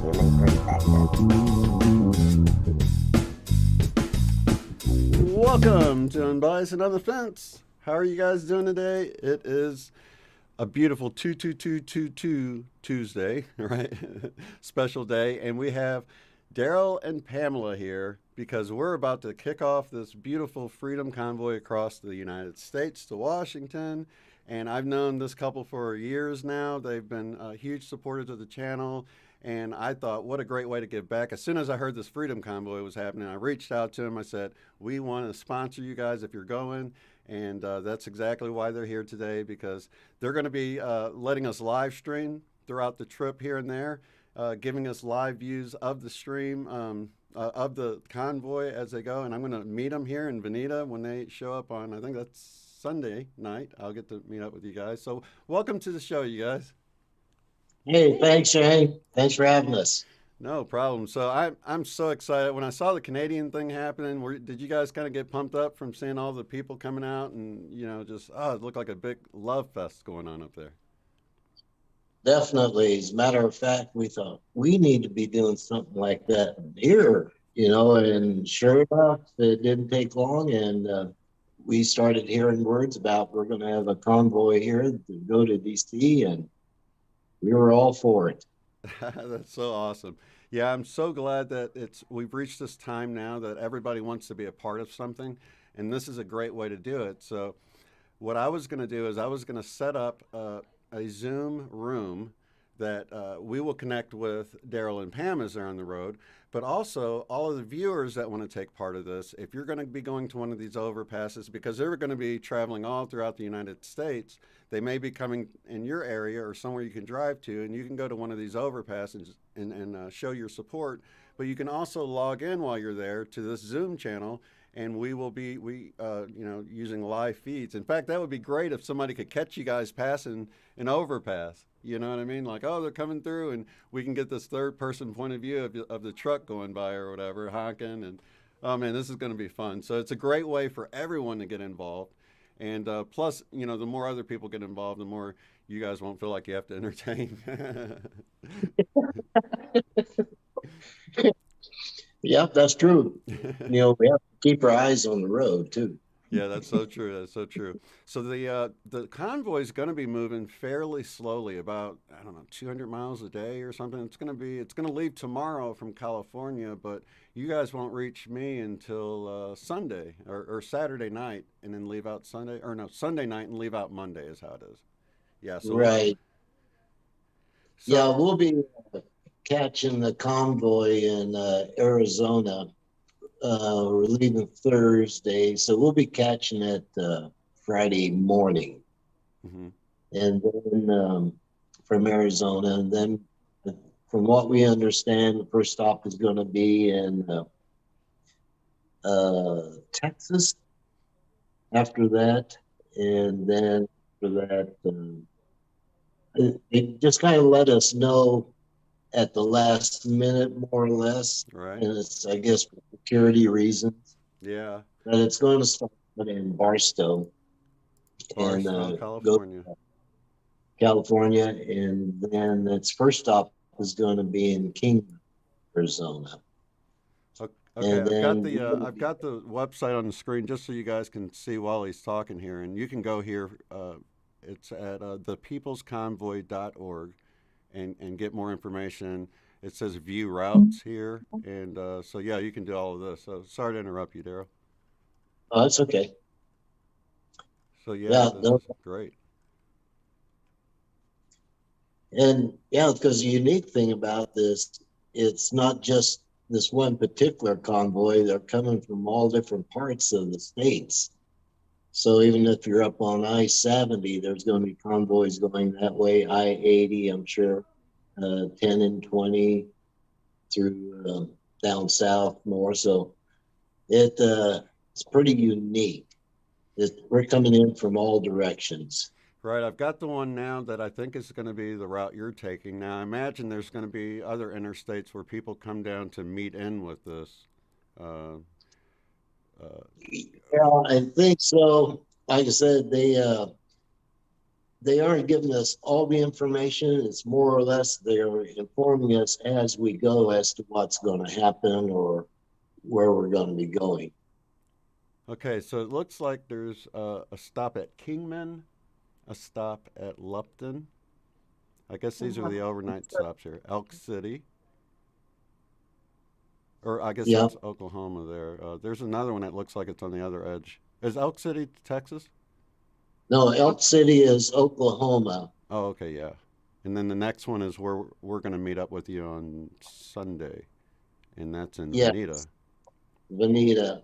really great back then. Welcome to Unbiased and on the Fence. How are you guys doing today? It is a beautiful 22222 Tuesday, right? Special day. And we have Derrell and Pamela here because we're about to kick off this beautiful freedom convoy across the United States to Washington. And I've known this couple for years now. They've been huge supporters of the channel. And I thought, what a great way to give back. As soon as I heard this freedom convoy was happening, I reached out to them. I said, we want to sponsor you guys if you're going. And that's exactly why they're here today, because they're going to be letting us live stream throughout the trip here and there, giving us live views of the stream, of the convoy as they go. And I'm going to meet them here in Veneta when they show up on, I think that's Sunday night. I'll get to meet up with you guys. So welcome to the show, you guys. Hey, thanks, Shane. Thanks for having us. No problem. So I'm so excited. When I saw the Canadian thing happening, did you guys kind of get pumped up from seeing all the people coming out and, just, it looked like a big love fest going on up there? Definitely. As a matter of fact, we thought we need to be doing something like that here, and sure enough, it didn't take long. And we started hearing words about we're going to have a convoy here to go to DC, and we were all for it. That's so awesome. Yeah, I'm so glad that we've reached this time now that everybody wants to be a part of something, and this is a great way to do it. So what I was going to do is I was going to set up a Zoom room that we will connect with Derrell and Pam as they're on the road, but also all of the viewers that want to take part of this. If you're going to be going to one of these overpasses, because they're going to be traveling all throughout the United States, they may be coming in your area or somewhere you can drive to, and you can go to one of these overpasses and show your support. But you can also log in while you're there to this Zoom channel, and we will be using live feeds. In fact, that would be great if somebody could catch you guys passing an overpass. You know what I mean? Like, oh, they're coming through, and we can get this third person point of view of the truck going by or whatever, honking. And oh man, this is going to be fun. So it's a great way for everyone to get involved. And plus, the more other people get involved, the more you guys won't feel like you have to entertain. Yep, that's true. We have to keep our eyes on the road too. Yeah, that's so true. That's so true. So the convoy is going to be moving fairly slowly, about, I don't know, 200 miles a day or something. It's going to leave tomorrow from California, but you guys won't reach me until Sunday or Saturday night, and then leave out Sunday, or no, Sunday night and leave out Monday is how it is. Yeah. So Right. Yeah, so we'll be catching the convoy in Arizona. We're leaving Thursday, so we'll be catching it Friday morning, mhm. and then from Arizona. And then, from what we understand, the first stop is going to be in Texas after that. And then after that, they just kind of let us know at the last minute, more or less. Right. And it's, I guess, for security reasons, Yeah. that it's going to start in Barstow and Barstow, go California. to California. And then its first stop is going to be in Kingman, Arizona. Okay, And then I've got the website on the screen just so you guys can see while he's talking here, and you can go here. It's at thepeoplesconvoy.org and get more information. It says view routes here, and so yeah, you can do all of this. So sorry to interrupt you, Daryl. oh, that's okay. So yeah, Yeah, this no, is great. and yeah, because the unique thing about this, it's not just this one particular convoy. They're coming from all different parts of the states. So even if you're up on I-70, there's going to be convoys going that way. I-80, I'm sure, 10 and 20 through down south more. So it's pretty unique. We're coming in from all directions. Right, I've got the one now that I think is going to be the route you're taking. Now, I imagine there's going to be other interstates where people come down to meet in with this. Uh, uh, Yeah, I think so. Like I said, they aren't giving us all the information. It's more or less they're informing us as we go as to what's going to happen or where we're going to be going. Okay, so it looks like there's a stop at Kingman, a stop at Lupton. I guess these are the overnight stops here. Elk City, or I guess Yeah. that's Oklahoma there. There's another one that looks like it's on the other edge. Is Elk City Texas? No, Elk City is Oklahoma. Oh, okay, yeah. And then the next one is where we're going to meet up with you on Sunday, and that's in Yeah, Veneta. Veneta,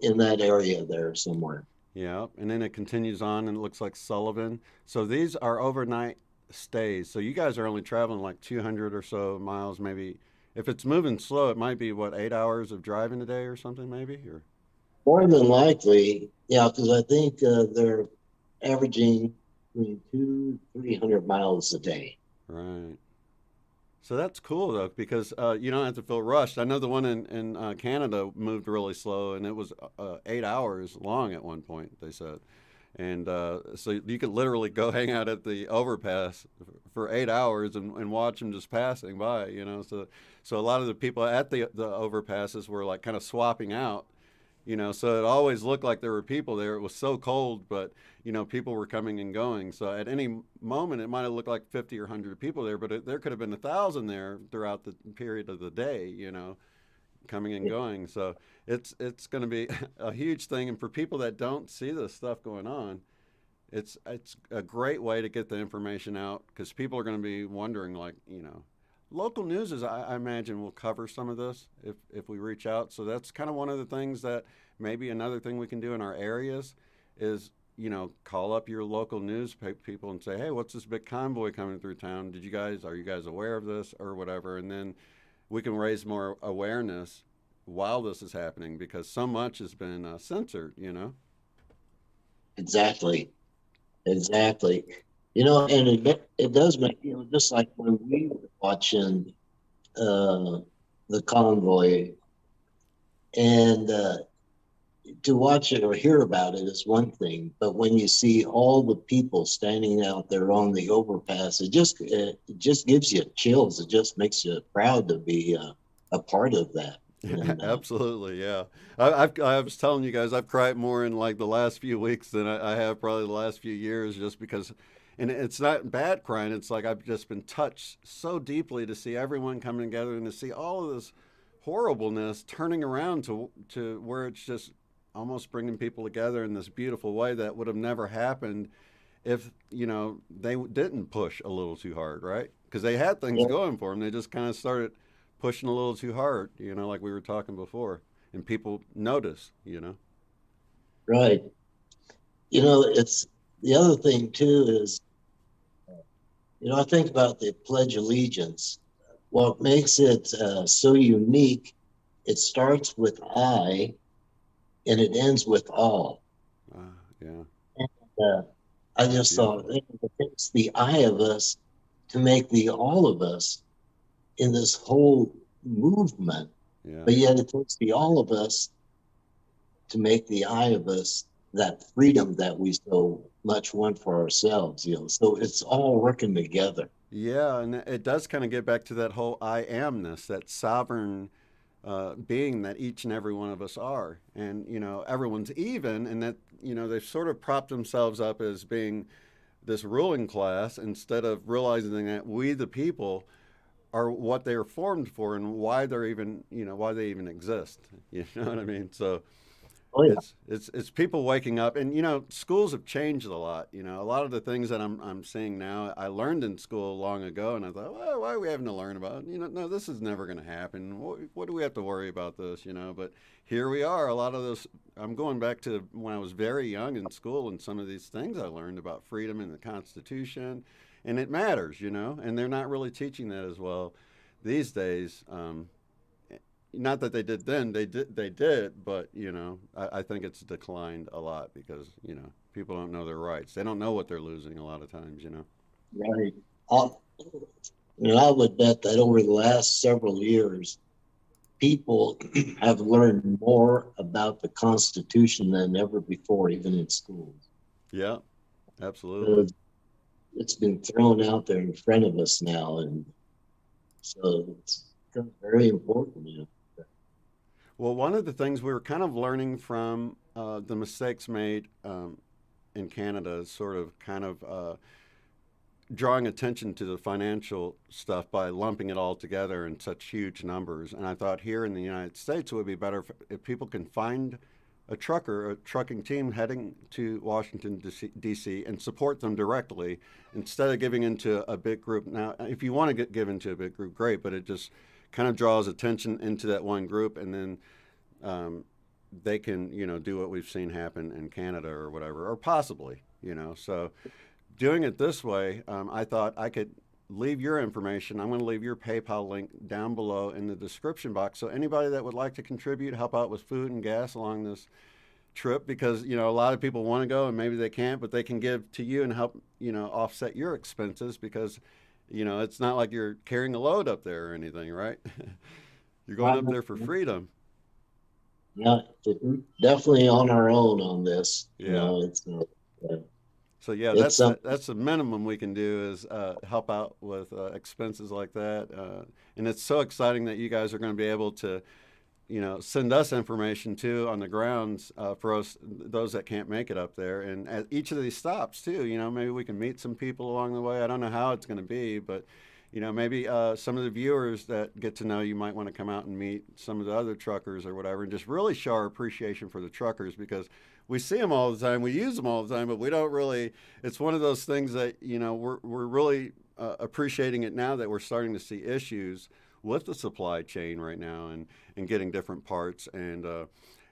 in that area there somewhere. Yeah, and then it continues on, and it looks like Sullivan. So these are overnight stays. So you guys are only traveling like 200 or so miles, maybe. If it's moving slow, it might be what, 8 hours of driving a day or something, maybe. Or More than likely, yeah, because I think they're averaging between 300 miles a day. right. So that's cool though, because you don't have to feel rushed. I know the one in Canada moved really slow, and it was 8 hours long at one point. They said, and so you could literally go hang out at the overpass for 8 hours and watch them just passing by. You know, so a lot of the people at the overpasses were like kind of swapping out. You know, so it always looked like there were people there. It was so cold, but you know, people were coming and going. So at any moment, it might have looked like 50 or 100 people there, but there could have been 1,000 there throughout the period of the day. You know, coming and going. So it's going to be a huge thing. And for people that don't see this stuff going on, it's a great way to get the information out, because people are going to be wondering, like, you know, local news is, I imagine, will cover some of this if we reach out. So that's kind of one of the things that maybe another thing we can do in our areas is, you know, call up your local news people and say, hey, what's this big convoy coming through town? Are you guys aware of this or whatever? And then we can raise more awareness while this is happening, because so much has been censored, you know? Exactly. Exactly. You know, and it does make, you know, just like when we were watching the convoy, and to watch it or hear about it is one thing, but when you see all the people standing out there on the overpass, it just gives you chills. It just makes you proud to be a part of that. And Absolutely, yeah. I was telling you guys, I've cried more in like the last few weeks than I have probably the last few years, just because, and it's not bad crying. It's like I've just been touched so deeply to see everyone coming together and to see all of this horribleness turning around to where it's just almost bringing people together in this beautiful way that would have never happened if, you know, they didn't push a little too hard, right? Because they had things yeah, going for them. They just kind of started pushing a little too hard, you know, like we were talking before, and people notice, you know. right. You know, it's the other thing too is, you know, I think about the Pledge of Allegiance. What makes it so unique, it starts with I and it ends with all. Yeah, And I it's just thought beautiful. it takes the I of us to make the all of us in this whole movement, Yeah, but yet it takes the all of us to make the I of us that freedom that we so much want for ourselves, you know. So it's all working together. yeah, and it does kind of get back to that whole I amness, that sovereign being that each and every one of us are, and you know, everyone's even, and that, you know, they've sort of propped themselves up as being this ruling class instead of realizing that we, the people, are what they are formed for and why they're even, you know, why they even exist. You know what I mean? So Oh yeah. it's people waking up, and you know, schools have changed a lot. You know, a lot of the things that I'm seeing now, I learned in school long ago, and I thought, well, why are we having to learn about it? You know, no, this is never going to happen. What do we have to worry about this? You know, but here we are. A lot of those. I'm going back to when I was very young in school, and some of these things I learned about freedom and the Constitution, and it matters. You know, and they're not really teaching that as well these days. Not that they did then, they did, but you know, I think it's declined a lot because, you know, people don't know their rights. They don't know what they're losing a lot of times, you know. Right. I, you know, I would bet that over the last several years, people have learned more about the Constitution than ever before, even in schools. Yeah, absolutely. Because it's been thrown out there in front of us now, and so it's become very important. Well, one of the things we were kind of learning from the mistakes made in Canada is sort of kind of drawing attention to the financial stuff by lumping it all together in such huge numbers. And I thought here in the United States it would be better if people can find a trucker, a trucking team heading to Washington, D.C., and support them directly instead of giving into a big group. Now, if you want to give into a big group, great, but it just kind of draws attention into that one group, and then they can, do what we've seen happen in Canada or whatever, or possibly, So doing it this way, I thought I could leave your information. I'm going to leave your PayPal link down below in the description box. So anybody that would like to contribute, help out with food and gas along this trip, because a lot of people want to go and maybe they can't, but they can give to you and help offset your expenses, because it's not like you're carrying a load up there or anything, right? You're going up there for freedom. Yeah, definitely on our own on this. Yeah. It's So yeah, it's that's the minimum we can do is help out with expenses like that, and it's so exciting that you guys are going to be able to, send us information too on the grounds for us those that can't make it up there, and at each of these stops too. Maybe we can meet some people along the way. I don't know how it's going to be, but maybe some of the viewers that get to know you might want to come out and meet some of the other truckers or whatever, and just really show our appreciation for the truckers, because we see them all the time, we use them all the time, but we don't really. It's one of those things that we're really appreciating it now that we're starting to see issues with the supply chain right now, and getting different parts, and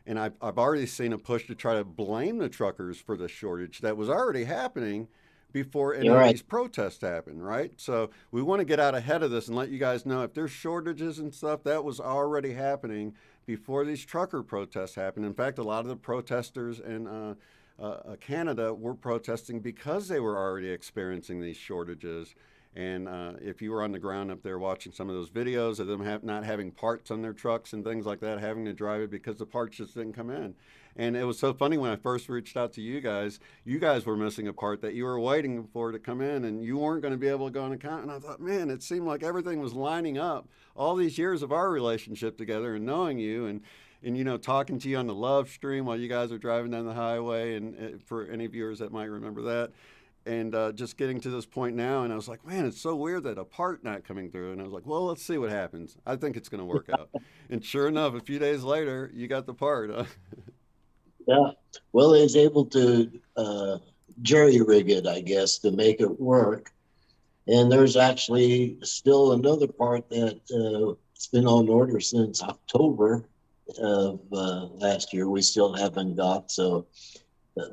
I've already seen a push to try to blame the truckers for the shortage that was already happening before any of these protests happen, right? So we want to get out ahead of this and let you guys know if there's shortages and stuff, that was already happening before these trucker protests happened. In fact, a lot of the protesters in Canada were protesting because they were already experiencing these shortages. And if you were on the ground up there watching some of those videos of them not having parts on their trucks and things like that, having to drive it because the parts just didn't come in. And it was so funny when I first reached out to you guys were missing a part that you were waiting for to come in, and you weren't going to be able to go on account. And I thought, man, it seemed like everything was lining up. All these years of our relationship together and knowing you and talking to you on the love stream while you guys are driving down the highway, and for any viewers that might remember that. And just getting to this point now, and I was like, man, it's so weird that a part not coming through. And I was like, well, let's see what happens. I think it's going to work out. And sure enough, a few days later, you got the part. Yeah. Well, he's able to jerry rig it, I guess, to make it work. And there's actually still another part that it's been on order since October of last year. We still haven't got. So,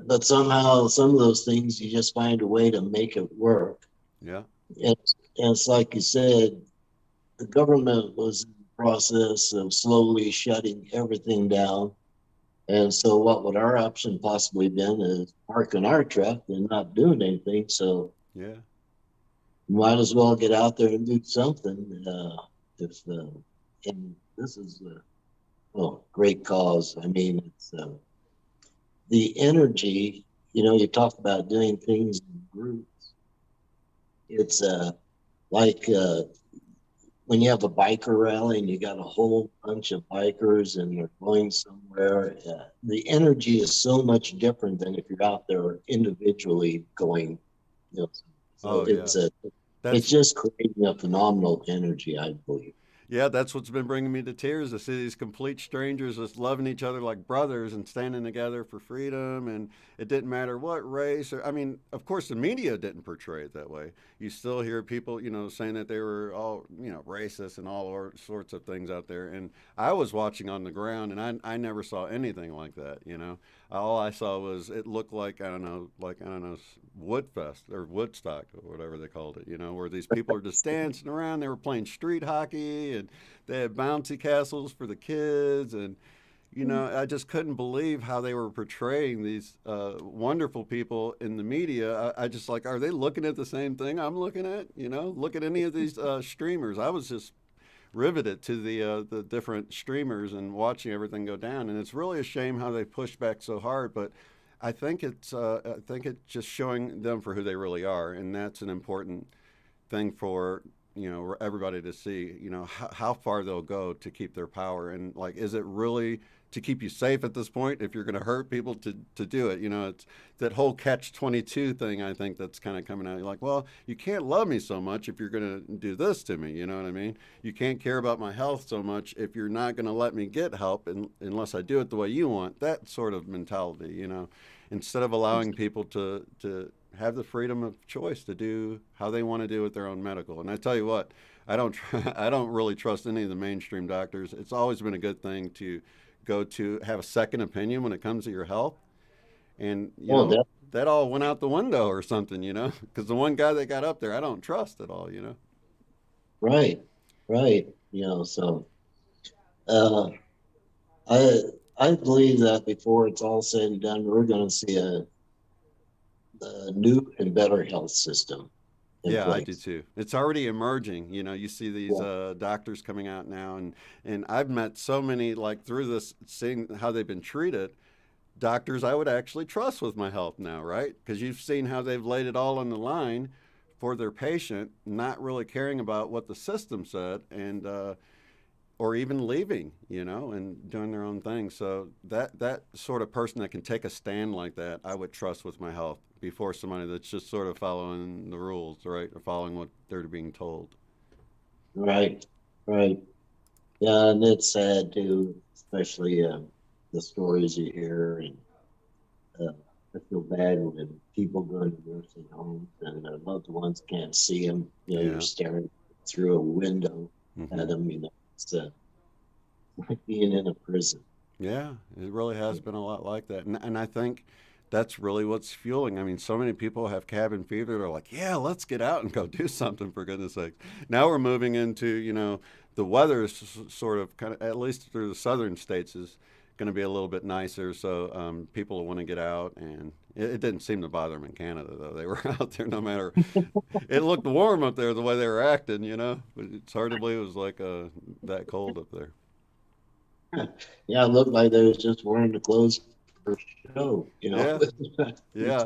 but somehow some of those things you just find a way to make it work. Yeah. And it's like you said, the government was in the process of slowly shutting everything down. And so what would our option possibly been is parking our truck and not doing anything. So yeah, might as well get out there and do something. And this is a great cause. I mean, it's the energy, you talk about doing things in groups. It's like when you have a biker rally and you got a whole bunch of bikers and they're going somewhere, the energy is so much different than if you're out there individually going. It's just creating a phenomenal energy, I believe. Yeah, that's what's been bringing me to tears, to see these complete strangers just loving each other like brothers and standing together for freedom. And it didn't matter what race, or, I mean, of course, the media didn't portray it that way. You still hear people, saying that they were all, racist and all sorts of things out there. And I was watching on the ground, and I never saw anything like that, All I saw was, it looked like, I don't know, Woodfest or Woodstock or whatever they called it, where these people are just dancing around. They were playing street hockey, and they had bouncy castles for the kids. And, I just couldn't believe how they were portraying these wonderful people in the media. I just like, are they looking at the same thing I'm looking at? Look at any of these streamers. I was just riveted to the different streamers and watching everything go down. And it's really a shame how they pushed back so hard. But I think it's just showing them for who they really are, and that's an important thing for everybody to see. How far they'll go to keep their power, and like, is it really to keep you safe at this point? If you're going to hurt people to do it, it's that whole catch-22 thing. I think that's kind of coming out. You're like, well, you can't love me so much if you're going to do this to me. You know what I mean? You can't care about my health so much if you're not going to let me get help unless I do it the way you want. That sort of mentality. Instead of allowing people to have the freedom of choice to do how they want to do with their own medical. And I tell you what, I don't really trust any of the mainstream doctors. It's always been a good thing to go to have a second opinion when it comes to your health. And Well, that, that all went out the window or something, because the one guy that got up there, I don't trust at all. right, right. So uh, I I believe that before it's all said and done, we're going to see a new and better health system in Yeah, I do place. too. It's already emerging. You see these Yeah. doctors coming out now, and I've met so many, like, through this, seeing how they've been treated. Doctors I would actually trust with my health now, right? Because you've seen how they've laid it all on the line for their patient, not really caring about what the system said, and or even leaving, and doing their own thing. So that sort of person that can take a stand like that, I would trust with my health before somebody that's just sort of following the rules, right, or following what they're being told. Right, right. Yeah, and it's sad too, especially the stories you hear, and uh, I feel bad when people go to nursing homes and their loved ones can't see them. You're Yeah. staring through a window Hmm. at them. It's like being in a prison. Yeah, it really has been a lot like that. And I think that's really what's fueling. I mean, so many people have cabin fever. They're like, yeah, let's get out and go do something, for goodness sake. Now we're moving into, the weather is sort of kind of, at least through the southern states, is going to be a little bit nicer. So people will want to get out. And it didn't seem to bother them in Canada, though. They were out there no matter. It looked warm up there the way they were acting. But it's hard to believe it was like that cold up there. Yeah, it looked like they was just wearing the clothes for show. Yeah, yeah.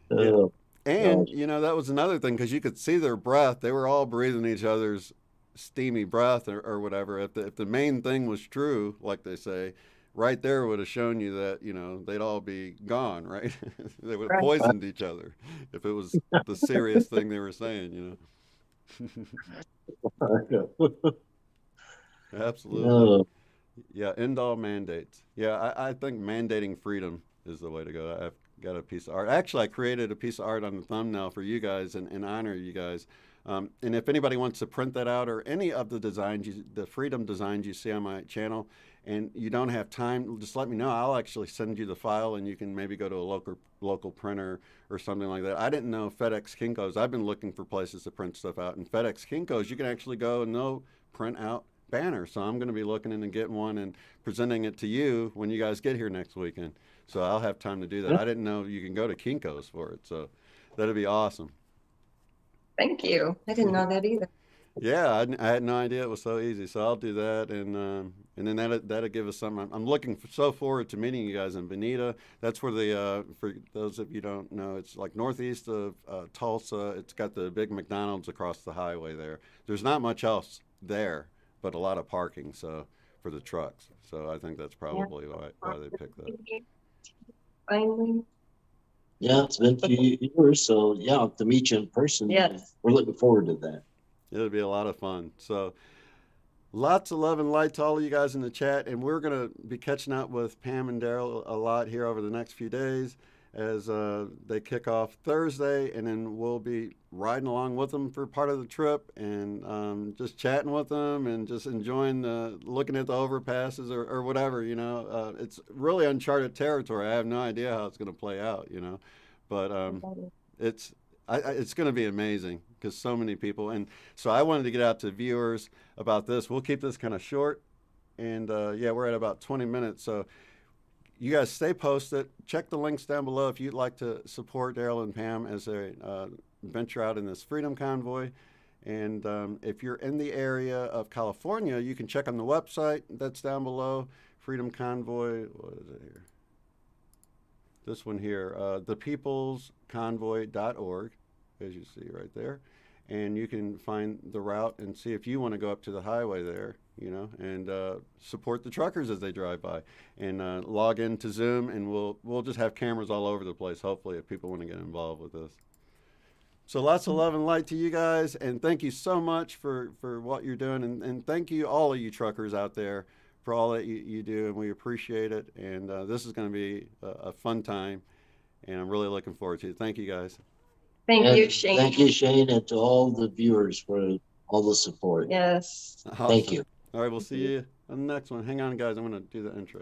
Yeah. Oh, And, gosh. that was another thing because you could see their breath. They were all breathing each other's steamy breath, or whatever. If the main thing was true, like they say, right there would have shown you that, they'd all be gone, right? They would have Right. poisoned each other if it was the serious thing they were saying. Absolutely. No, Yeah, end all mandates. Yeah, I think mandating freedom is the way to go. I've got a piece of art. Actually, I created a piece of art on the thumbnail for you guys in honor of you guys. And if anybody wants to print that out, or any of the designs, the freedom designs you see on my channel, and you don't have time, just let me know. I'll actually send you the file, and you can maybe go to a local printer or something like that. I didn't know FedEx Kinko's. I've been looking for places to print stuff out. And FedEx Kinko's, you can actually go and they'll print out banner. So I'm going to be looking into getting one and presenting it to you when you guys get here next weekend. So I'll have time to do that. I didn't know you can go to Kinko's for it. So that'd be awesome. Thank you. I didn't know that either. Yeah, I had no idea it was so easy. So I'll do that, and then that'll give us something. I'm looking so forward to meeting you guys in Bonita. That's where for those of you don't know, it's like northeast of Tulsa. It's got the big McDonald's across the highway there. There's not much else there, but a lot of parking. So for the trucks. So I think that's Yeah. probably why they picked that. Finally. yeah, it's been a few years, so yeah, to meet you in person, Yes. we're looking forward to that. It'll be a lot of fun. So lots of love and light to all of you guys in the chat, and we're going to be catching up with Pam and Derrell a lot here over the next few days as they kick off Thursday, and then we'll be riding along with them for part of the trip, and just chatting with them and just enjoying looking at the overpasses, or whatever. It's really uncharted territory. I have no idea how it's going to play out. But it's it's going to be amazing because so many people. And so I wanted to get out to viewers about this. We'll keep this kind of short, and yeah, we're at about 20 minutes. So you guys stay posted. Check the links down below if you'd like to support Derrell and Pam as they venture out in this Freedom Convoy. And if you're in the area of California, you can check on the website that's down below. Freedom Convoy. What is it here? this one here, thepeoplesconvoy.org, as you see right there. And you can find the route and see if you want to go up to the highway there, and support the truckers as they drive by. And log into Zoom, and we'll just have cameras all over the place, hopefully, if people want to get involved with this. So lots of love and light to you guys, and thank you so much for what you're doing, and thank you, all of you truckers out there, for all that you do, and we appreciate it. And this is going to be a fun time, and I'm really looking forward to it. Thank you, guys. Thank And you, Shane. Thank you, Shane, and to all the viewers for all the support. Yes. Awesome. Thank you. All right, we'll see you on the next one. Hang on, guys. I'm going to do the intro.